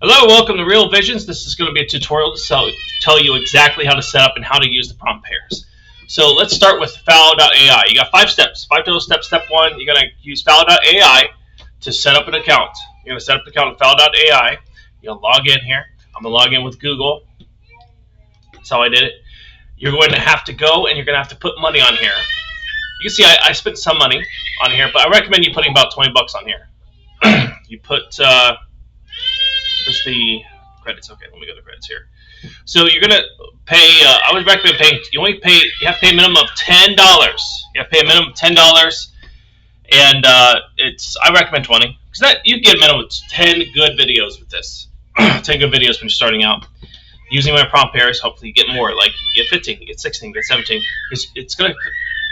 Hello, welcome to Real Visions. This is going to be a tutorial to tell you exactly how to set up and how to use the prompt pairs. So let's start with Fallow.ai. You got 5 steps, 5 total steps. Step 1, you're going to use Fallow.ai to set up an account. You're going to set up an account with Fallow.ai. You'll log in here. I'm going to log in with Google. That's how I did it. You're going to have to go and you're going to have to put money on here. You can see I spent some money on here, but I recommend you putting about 20 bucks on here. You put... Where's the credits? Okay, let me go to the credits here. So you're gonna pay. I would recommend paying. You have to pay a minimum of $10. You have to pay a minimum of $10, and I recommend 20 because that you get a minimum of 10 good videos with this. 10 good videos when you're starting out. Using my prompt pairs, hopefully you get more. Like you get 15, you get 16, you get 17. It's gonna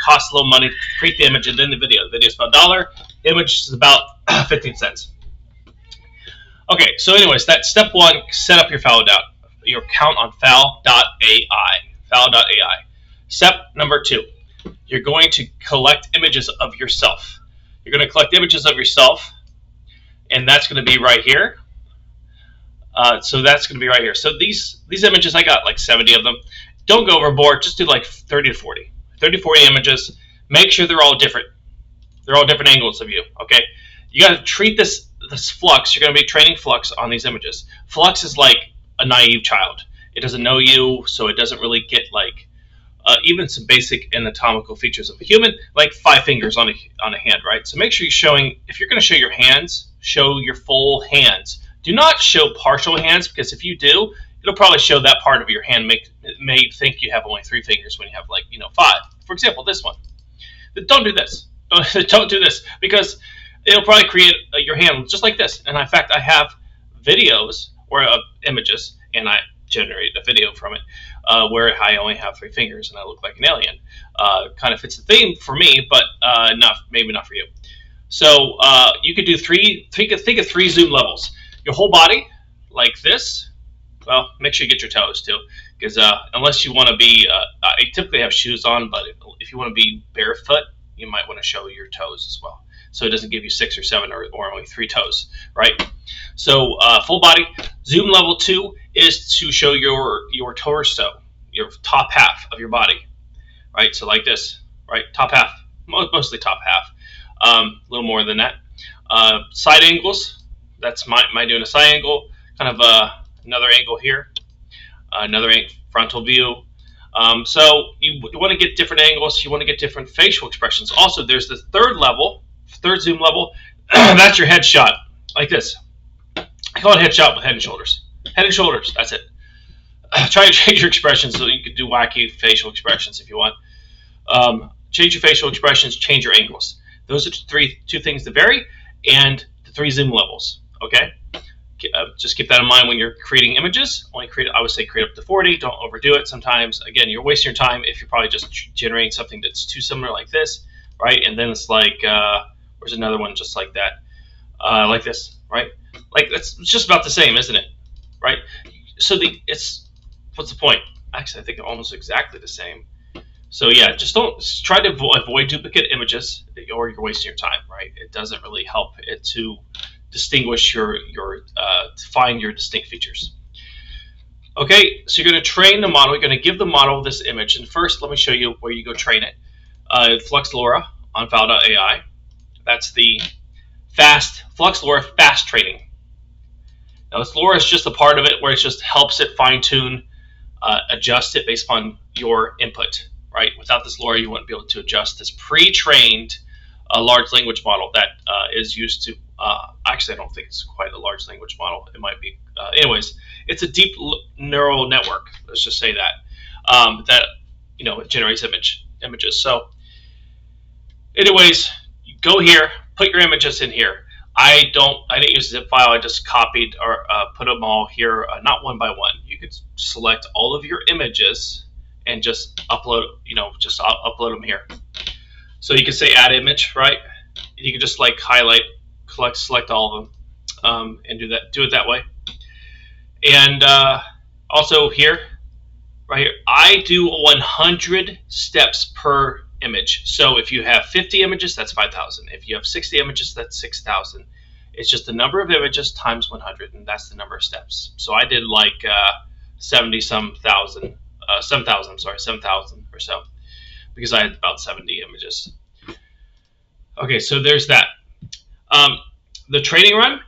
cost a little money to create the image and then the video. The video is about $1. Image is about 15 cents. Okay, so anyways, that's step 1. Set up your your account on Fallow.ai. Fallow.ai. Step number 2, you're going to collect images of yourself. You're going to collect images of yourself, and that's going to be right here. So that's going to be right here. So these images, I got like 70 of them. Don't go overboard. Just do like 30 to 40. 30 to 40 images. Make sure they're all different. They're all different angles of you. Okay. You got to treat this Flux. You're going to be training Flux on these images. Flux is like a naive child. It doesn't know you, so it doesn't really get like even some basic anatomical features of a human, like 5 fingers on a hand, right? So make sure you're showing. If you're going to show your hands, show your full hands. Do not show partial hands, because if you do, it'll probably show that part of your hand may think you have only 3 fingers when you have 5. For example, this one. Don't do this. Don't do this, because it'll probably create your hand just like this. And in fact, I have videos or images, and I generate a video from it where I only have 3 fingers and I look like an alien. Kind of fits the theme for me, but maybe not for you. So you could do think of 3 zoom levels. Your whole body, like this. Well, make sure you get your toes too, because unless you want to be, I typically have shoes on, but if you want to be barefoot, you might want to show your toes as well. So it doesn't give you 6 or 7 or only 3 toes, right? So full body. Zoom level 2 is to show your torso, your top half of your body, right? So like this, right? Top half, mostly top half. A little more than that. Side angles. That's my doing a side angle. Kind of another angle here. Another frontal view. So you want to get different angles. You want to get different facial expressions. Also, there's the third zoom level. That's your headshot, like this. I call it headshot with Head and Shoulders. Head and Shoulders, that's it. Try to change your expressions so you can do wacky facial expressions if you want. Change your facial expressions, change your angles. Those are two things that vary, and the 3 zoom levels, okay? Just keep that in mind when you're creating images. I would say create up to 40. Don't overdo it. Sometimes, again, you're wasting your time if you're probably just generating something that's too similar like this, right? And then it's like, where's another one just like that? Like this, right? Like it's just about the same, isn't it? Right? So what's the point? Actually, I think they're almost exactly the same. So yeah, just try to avoid duplicate images, or you're wasting your time, right? It doesn't really help it to distinguish find your distinct features. Okay, so you're going to train the model. You're going to give the model this image, and first, let me show you where you go train it. Flux LoRa on Fallow.ai. That's the Flux LoRa fast training. Now, this LoRa is just a part of it where it just helps it fine tune, adjust it based upon your input. Right? Without this LoRa, you wouldn't be able to adjust this pre-trained large language model that is used to. Actually, I don't think it's quite a large language model. It might be. Anyways, it's a deep neural network. Let's just say that it generates images. So, anyways, you go here, put your images in here. I didn't use a zip file. I just copied or put them all here, not one by one. You could select all of your images and just upload. Upload them here. So you can say add image, right? You can just like highlight, select all of them, and do it that way. And also here, right here, I do 100 steps per image. So if you have 50 images, that's 5,000. If you have 60 images, that's 6,000. It's just the number of images times 100, and that's the number of steps. So I did like 7,000 or so, because I had about 70 images. Okay, so there's that. The training run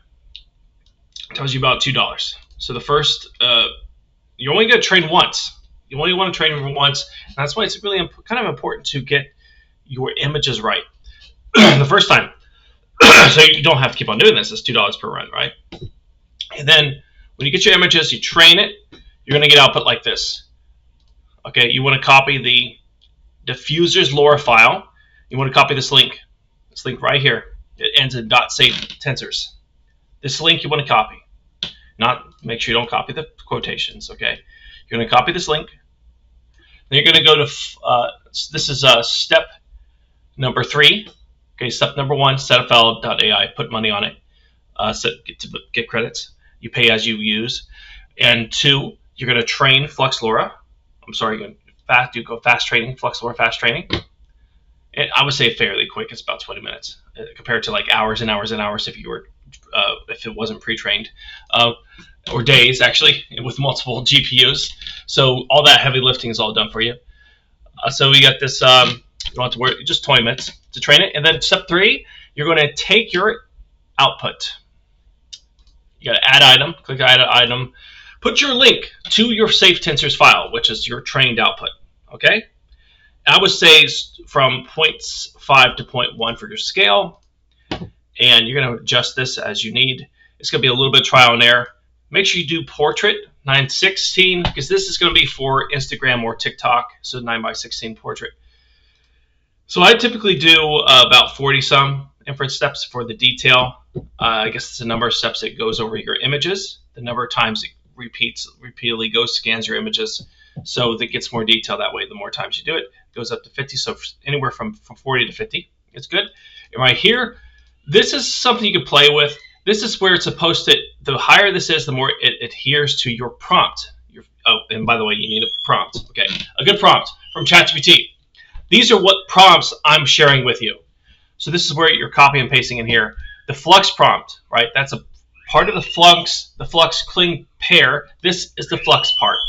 tells you about $2. So the first, you're only going to train once. You only want to train once, and that's why it's really kind of important to get your images right the first time. So you don't have to keep on doing this. It's $2 per run, right? And then when you get your images, you train it. You're going to get output like this. Okay, you want to copy the diffuser's LoRa file. You want to copy this link right here. It ends in .safe tensors. This link you want to copy. Make sure you don't copy the quotations. Okay, you're going to copy this link. Then you're going to go to this is step number 3. Okay, step number 1, set up faldo.ai, put money on it, get credits. You pay as you use. And 2, you're going to train Flux LoRa. I'm sorry, you go fast training, Flux LoRa fast training. And I would say fairly quick. It's about 20 minutes compared to like hours and hours and hours if you were if it wasn't pre-trained, or days actually with multiple GPUs. So all that heavy lifting is all done for you. So we got this. You don't have to worry, just 20 minutes to train it. And then step 3, you're going to take your output. You got to add item, click add item, put your link to your safe tensors file, which is your trained output. Okay? I would say from 0.5 to 0.1 for your scale, and you're going to adjust this as you need. It's going to be a little bit of trial and error. Make sure you do portrait 9:16, because this is going to be for Instagram or TikTok, so 9:16 portrait. So I typically do about 40-some inference steps for the detail. I guess it's the number of steps it goes over your images, the number of times it repeatedly scans your images, so that gets more detail that way. The more times you do it, it goes up to 50. So anywhere from 40 to 50, it's good. And right here, this is something you can play with. This is where it's supposed to. The higher this is, the more it adheres to your prompt. And by the way, you need a prompt. Okay, a good prompt from ChatGPT. These are what prompts I'm sharing with you. So this is where you're copying and pasting in here. The Flux prompt, right? That's a part of the Flux Kling pair. This is the Flux part,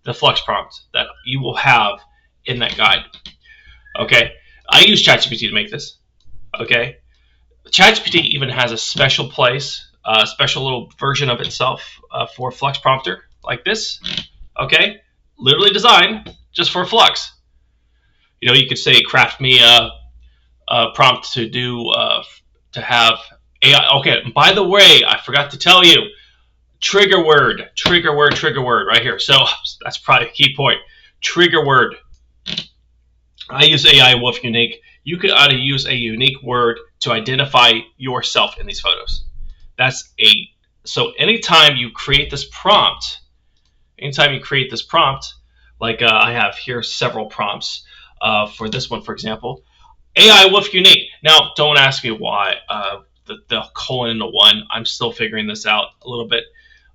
the Flux prompt that you will have in that guide. Okay, I use ChatGPT to make this. Okay, ChatGPT even has a special place, a special little version of itself for Flux prompter like this. Okay, literally designed just for Flux. You know, you could say, craft me a prompt to do to have AI. Okay, by the way, I forgot to tell you, trigger word right here. So that's probably a key point. Trigger word. I use AI Wolf Unique. You could use a unique word to identify yourself in these photos. So anytime you create this prompt, like I have here several prompts. For this one, for example, AI Wolf Unique. Now, don't ask me why the colon and the 1. I'm still figuring this out a little bit.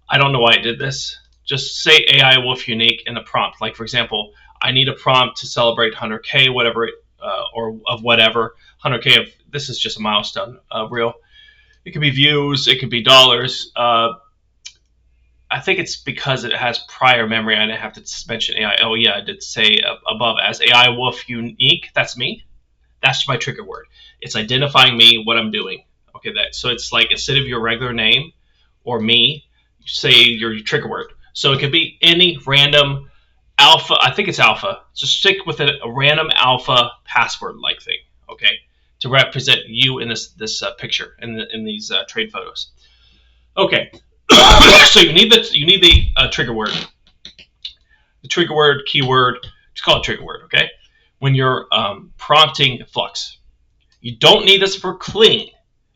I don't know why I did this. Just say AI Wolf Unique in the prompt. Like, for example, I need a prompt to celebrate 100K, whatever, or of whatever. 100K of this is just a milestone, real. It could be views. It could be dollars. I think it's because it has prior memory. I didn't have to mention AI. Oh yeah, I did say above as AI Wolf Unique. That's me. That's my trigger word. It's identifying me, what I'm doing. Okay, so it's like instead of your regular name or me, you say your trigger word. So it could be any random alpha. I think it's alpha. Just stick with a random alpha password like thing. Okay, to represent you in this picture in these trade photos. Okay. So you need the trigger word. The trigger word, keyword, just call it trigger word, okay? When you're prompting Flux. You don't need this for Kling,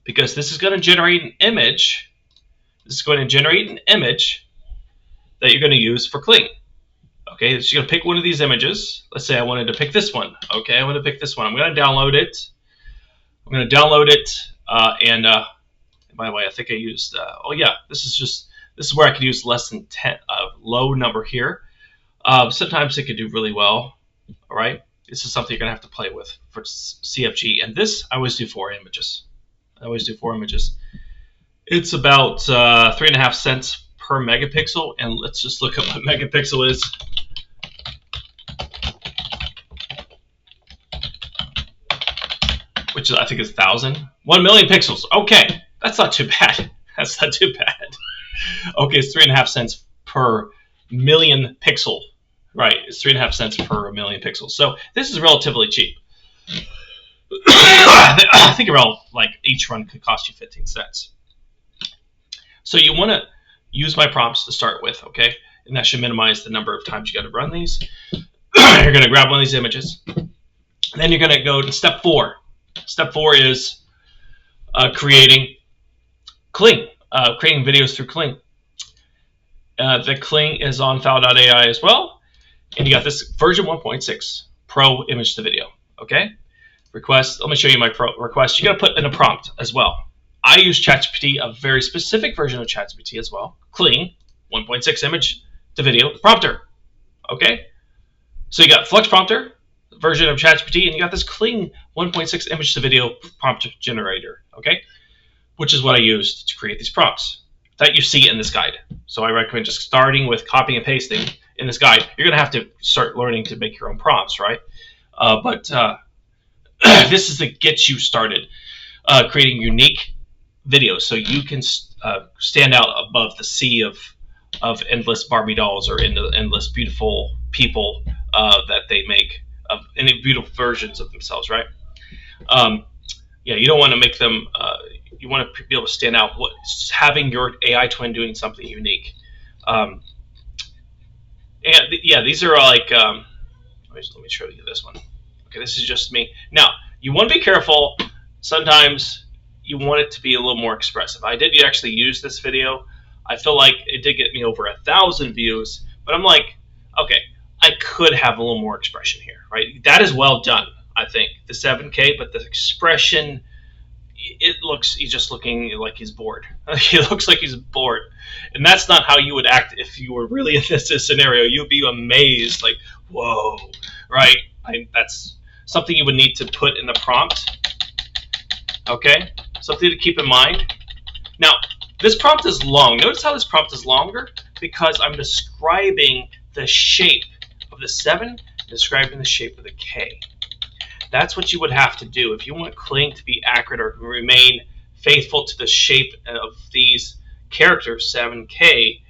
because this is going to generate an image. This is going to generate an image that you're going to use for Kling. Okay, so you're going to pick one of these images. Let's say I wanted to pick this one. Okay, I want to pick this one. I'm going to download it. And by the way, I think I used, oh yeah, this is where I could use less than 10, low number here. Sometimes it could do really well, all right? This is something you're gonna have to play with for CFG. And this, I always do 4 images. It's about 3.5 cents per megapixel, and let's just look up what megapixel is. Which I think is 1,000. 1 million pixels. Okay, that's not too bad. That's not too bad. Okay, it's 3.5 cents per million pixel. Right, it's 3.5 cents per million pixels. So this is relatively cheap. I think around like each run could cost you 15 cents. So you want to use my prompts to start with, okay? And that should minimize the number of times you got to run these. You're going to grab one of these images. Then you're going to go to step 4. Step 4 is creating Kling, creating videos through Kling. The Kling is on Fowl.ai as well. And you got this version 1.6 Pro image to video, okay? Request, let me show you my pro request. You got to put in a prompt as well. I use ChatGPT, a very specific version of ChatGPT as well. Kling, 1.6 image to video prompter, okay? So you got Flux Prompter, version of ChatGPT, and you got this Kling 1.6 image to video prompt generator, okay? Which is what I used to create these prompts that you see in this guide. So I recommend just starting with copying and pasting in this guide. You're going to have to start learning to make your own prompts, right? This is to get you started creating unique videos so you can stand out above the sea of endless Barbie dolls or endless beautiful people that they make of any beautiful versions of themselves, right? Yeah, you don't want to make them. You want to be able to stand out. Having your AI twin doing something unique. And yeah, these are like. Let me show you this one. Okay, this is just me. Now, you want to be careful. Sometimes you want it to be a little more expressive. I did actually use this video. I feel like it did get me over 1,000 views, but I'm like, okay, I could have a little more expression here, right? That is well done, I think, the 7K, but the expression, he's just looking like he's bored. He looks like he's bored. And that's not how you would act if you were really in this scenario. You'd be amazed, like, whoa, right? That's something you would need to put in the prompt, okay? Something to keep in mind. Now, this prompt is long. Notice how this prompt is longer? Because I'm describing the shape of the 7, describing the shape of the K. That's what you would have to do if you want Kling to be accurate or remain faithful to the shape of these characters, 7K.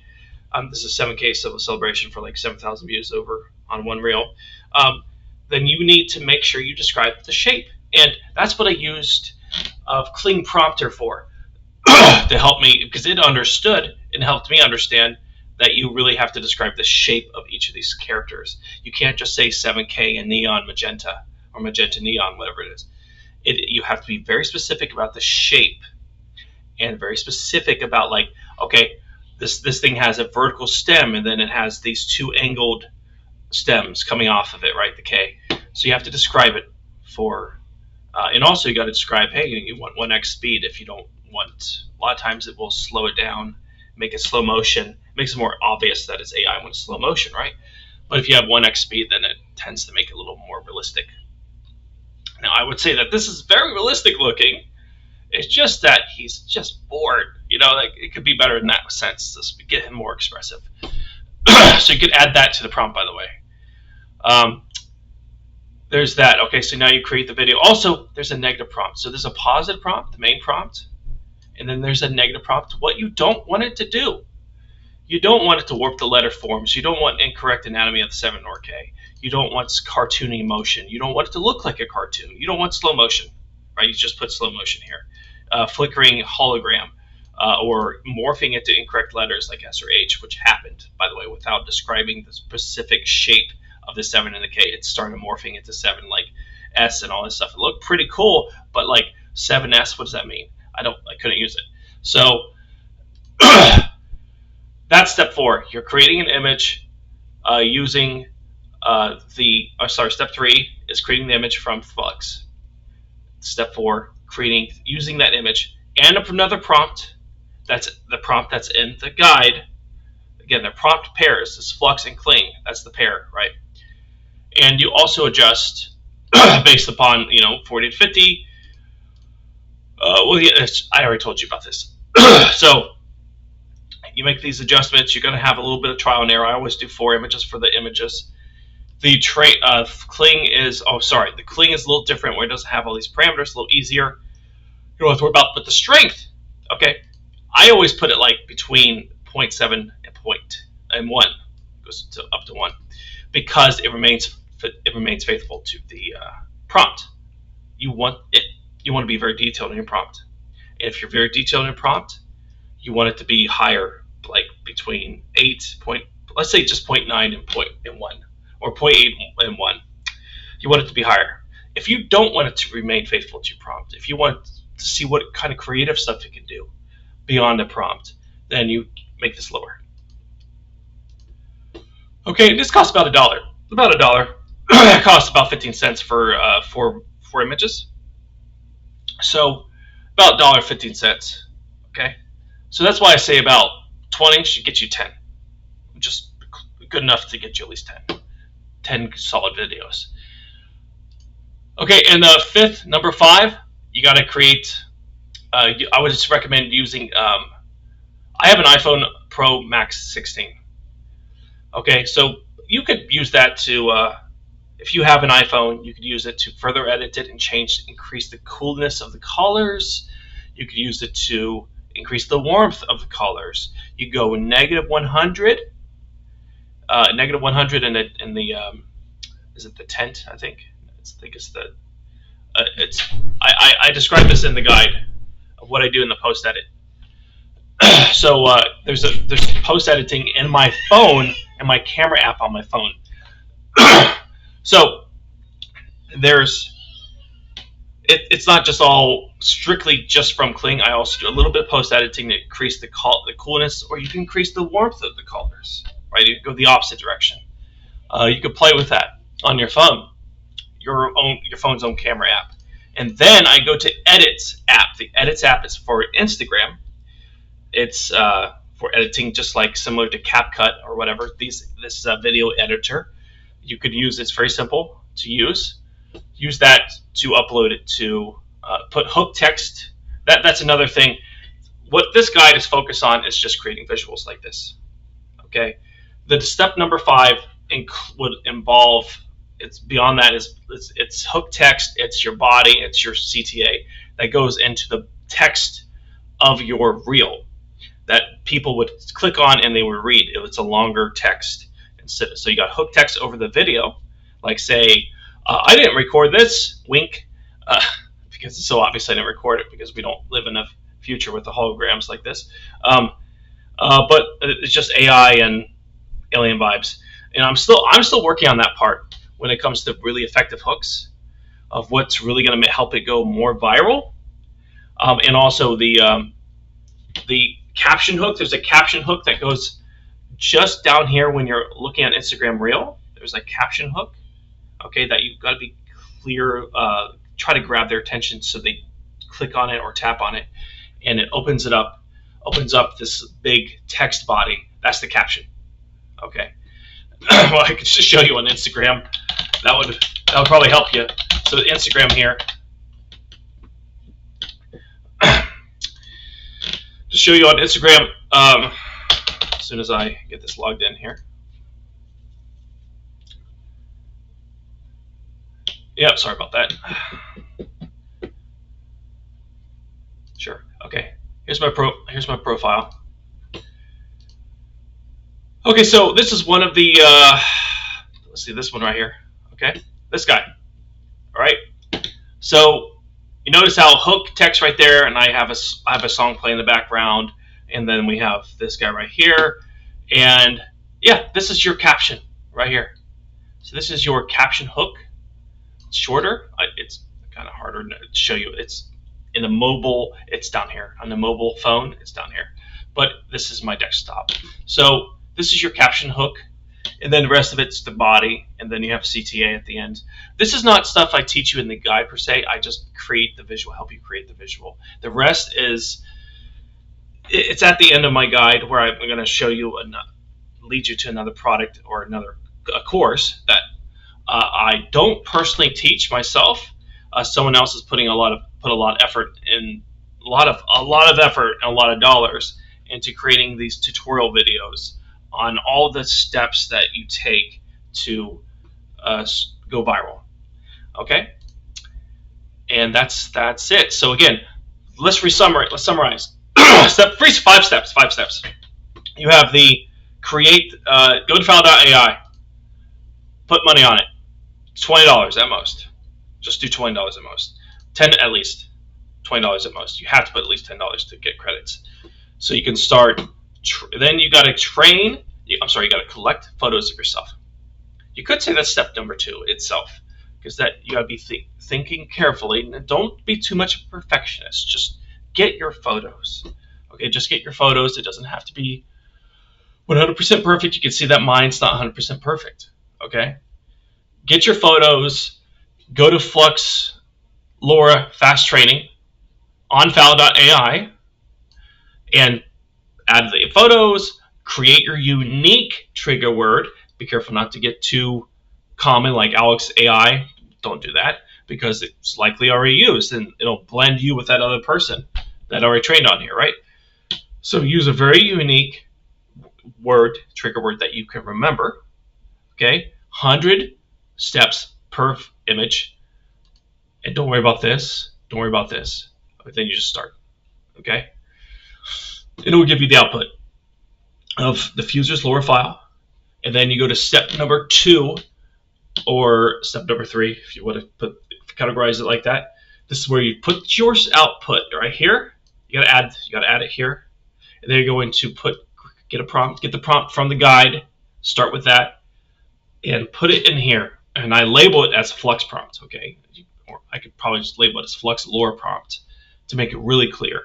This is 7K celebration for like 7,000 views over on one reel. Then you need to make sure you describe the shape. And that's what I used Kling Prompter for, to help me, because it understood and helped me understand that you really have to describe the shape of each of these characters. You can't just say 7K and neon magenta, or magenta neon, whatever it is. You have to be very specific about the shape, and very specific about, like, okay, this thing has a vertical stem, and then it has these 2 angled stems coming off of it, right, the K. So you have to describe it for, and also you got to describe, hey, you want 1x speed if you don't want, a lot of times it will slow it down, make it slow motion. It makes it more obvious that it's AI when it's slow motion, right? But if you have 1x speed, then it tends to make it a little more realistic. Now, I would say that this is very realistic looking. It's just that he's just bored. You know, like, it could be better in that sense, to get him more expressive. So you could add that to the prompt, by the way. There's that. Okay, so now you create the video. Also, there's a negative prompt. So there's a positive prompt, the main prompt, and then there's a negative prompt, what you don't want it to do. You don't want it to warp the letter forms. You don't want incorrect anatomy of the 7 or K. You don't want cartooning motion. You don't want it to look like a cartoon. You don't want slow motion, right? You just put slow motion here. Flickering hologram, or morphing it to incorrect letters like S or H, which happened, by the way, without describing the specific shape of the 7 and the K. It started morphing into 7 like S and all this stuff. It looked pretty cool, but like 7S, what does that mean? I couldn't use it. So that's step 4. You're creating an image using step 3 is creating the image from Flux. Step 4, using that image and another prompt. That's the prompt that's in the guide. Again, the prompt pairs is Flux and Kling. That's the pair, right? And you also adjust based upon 40 to 50. Well, yeah, I already told you about this. So you make these adjustments. You're going to have a little bit of trial and error. I always do 4 images for the images. The Kling is, the Kling is a little different where it doesn't have all these parameters, a little easier. You don't have to worry about, but the strength, okay, I always put it like between 0.7 and 1, it goes up to 1, because it remains faithful to the prompt. You want to be very detailed in your prompt. And if you're very detailed in your prompt, you want it to be higher, like between 8 point, let's say just 0.9 and 1, or 0.8 and 1. You want it to be higher. If you don't want it to remain faithful to your prompt, if you want to see what kind of creative stuff it can do beyond the prompt, then you make this lower. Okay, this costs about $1. About $1. It costs about 15 cents for 4 images. So about $1.15. Okay, so that's why I say about 20 should get you 10. Just good enough to get you at least 10 solid videos. Okay, and the fifth, number 5, you got to create. I would just recommend using. I have an iPhone Pro Max 16. Okay, so you could use that to. If you have an iPhone, you could use it to further edit it and increase the coolness of the colors. You could use it to increase the warmth of the colors. You go -100, -100 in the is it the tent? I think it's the I describe this in the guide of what I do in the post edit. So there's post editing in my phone and my camera app on my phone. So it's not just all strictly just from Kling. I also do a little bit of post editing to increase the coolness, or you can increase the warmth of the colors. Right, you go the opposite direction. You could play with that on your phone, your phone's own camera app, and then I go to Edits app. The Edits app is for Instagram. It's for editing, just like similar to CapCut or whatever. This video editor. You could use. It's very simple to use. Use that to upload it to put hook text. That's another thing. What this guide is focused on is just creating visuals like this. Okay. The step number 5 would involve. It's beyond that. It's hook text. It's your body. It's your CTA that goes into the text of your reel that people would click on and they would read. It's a longer text. So you got hook text over the video, like say, I didn't record this, wink, because it's so obvious I didn't record it because we don't live in a future with the holograms like this. But it's just AI and alien vibes, and I'm still working on that part when it comes to really effective hooks of what's really going to help it go more viral, and also the caption hook. There's a caption hook that goes just down here when you're looking at Instagram Reel. There's a caption hook, okay, that you've got to be clear, try to grab their attention so they click on it or tap on it, and it opens up this big text body. That's the caption, okay. Well, I could just show you on Instagram. That would probably help you. So the Instagram here, to show you on Instagram. As soon as I get this logged in here. Yeah, sorry about that. Sure. Okay. Here's my profile. Okay, so this is one of the let's see, this one right here. Okay, this guy. All right. So you notice how hook text right there, and I have a song playing in the background. And then we have this guy right here. And yeah, this is your caption right here. So this is your caption hook. It's shorter. It's kind of harder to show you. It's in the mobile, it's down here. On the mobile phone, it's down here. But this is my desktop. So this is your caption hook. And then the rest of it's the body. And then you have CTA at the end. This is not stuff I teach you in the guide per se. I just create the visual, help you create the visual. The rest is... It's at the end of my guide where I'm going to show you and lead you to another product or a course that I don't personally teach myself. Someone else is put a lot of effort a lot of effort and a lot of dollars into creating these tutorial videos on all the steps that you take to go viral. Okay, and that's it. So again, let's summarize. Five steps. You have the create. Go to Fowl.ai. Put money on it. $20 at most. Just do $20 at most. 10 at least. $20 at most. You have to put at least $10 to get credits. So you can start. Then you got to train. You got to collect photos of yourself. You could say that's step number 2 itself, because that you got to be thinking carefully. And don't be too much of a perfectionist. Just get your photos. Okay, just get your photos. It doesn't have to be 100% perfect. You can see that mine's not 100% perfect. Okay, get your photos. Go to Flux LoRa Fast Training on Fowl.ai and add the photos. Create your unique trigger word. Be careful not to get too common like Alex AI. Don't do that, because it's likely already used and it'll blend you with that other person that already trained on here, right? So use a very unique trigger word that you can remember. Okay, 100 steps per image, and don't worry about this. Don't worry about this. But then you just start. Okay, it will give you the output of the Fuser's LoRa file, and then you go to step number 2 or step number 3 if you want to categorize it like that. This is where you put your output right here. You gotta add it here, and then you're going to get the prompt from the guide. Start with that and put it in here. And I label it as Flux prompt. Okay, or I could probably just label it as Flux LoRa prompt to make it really clear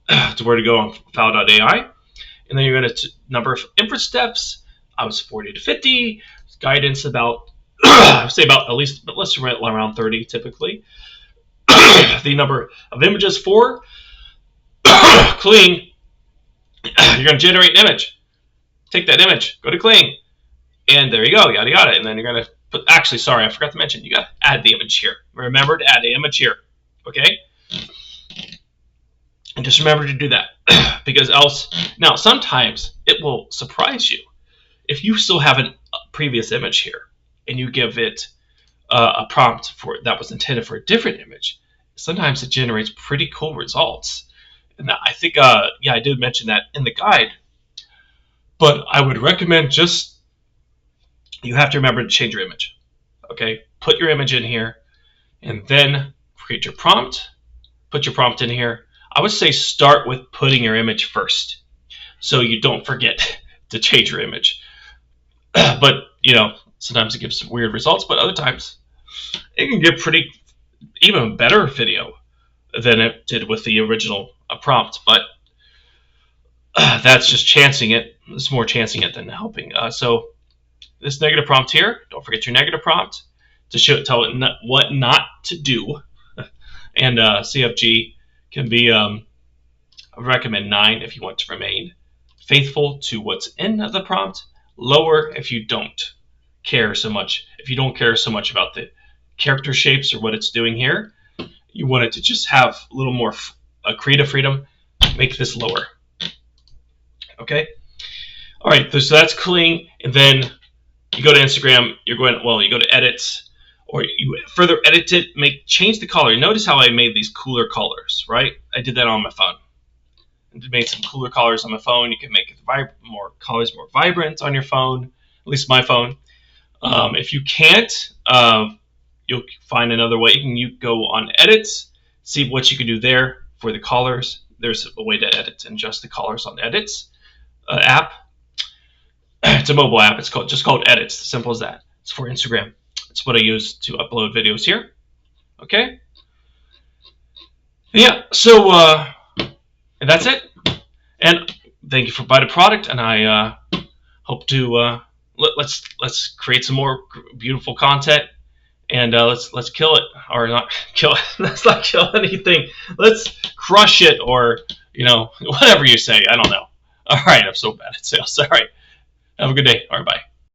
to where to go on Fowl.ai. And then you're going to number of inference steps. I was 40 to 50. Guidance about I would say about at least, but let's write around 30 typically. The number of images 4. Clean. You're going to generate an image. Take that image. Go to clean. And there you go. Yada yada. And then you're going to put. Actually, sorry, I forgot to mention. You got to add the image here. Remember to add the image here. Okay. And just remember to do that, because else. Now, sometimes it will surprise you if you still have a previous image here, and you give it a prompt that was intended for a different image. Sometimes it generates pretty cool results. And I think, I did mention that in the guide. But I would recommend you have to remember to change your image. Okay, put your image in here, and then create your prompt. Put your prompt in here. I would say start with putting your image first, so you don't forget to change your image. But sometimes it gives some weird results, but other times it can give even better video than it did with the original prompt. But that's just chancing it. It's more chancing it than helping. So this negative prompt here, don't forget your negative prompt to tell it what not to do. And CFG can be, I recommend 9 if you want to remain faithful to what's in the prompt. Lower if you don't care so much. If you don't care so much about the character shapes or what it's doing here, you want it to just have a little more creative freedom. Make this lower. Okay. All right. So that's clean. And then you go to Instagram. You go to edits, or you further edit it. Change the color. Notice how I made these cooler colors, right? I did that on my phone. I made some cooler colors on my phone. You can make it more vibrant on your phone. At least my phone. If you can't, you'll find another way. You can go on edits, see what you can do there for the colors. There's a way to edit and adjust the colors on edits app. It's a mobile app. It's just called Edits. Simple as that. It's for Instagram. It's what I use to upload videos here. Okay. Yeah. So and that's it. And thank you for buying the product. And I hope to let's create some more beautiful content. And let's kill it, or not kill it. Let's not kill anything. Let's crush it, or whatever you say. I don't know. All right, I'm so bad at sales. All right, have a good day. All right, bye.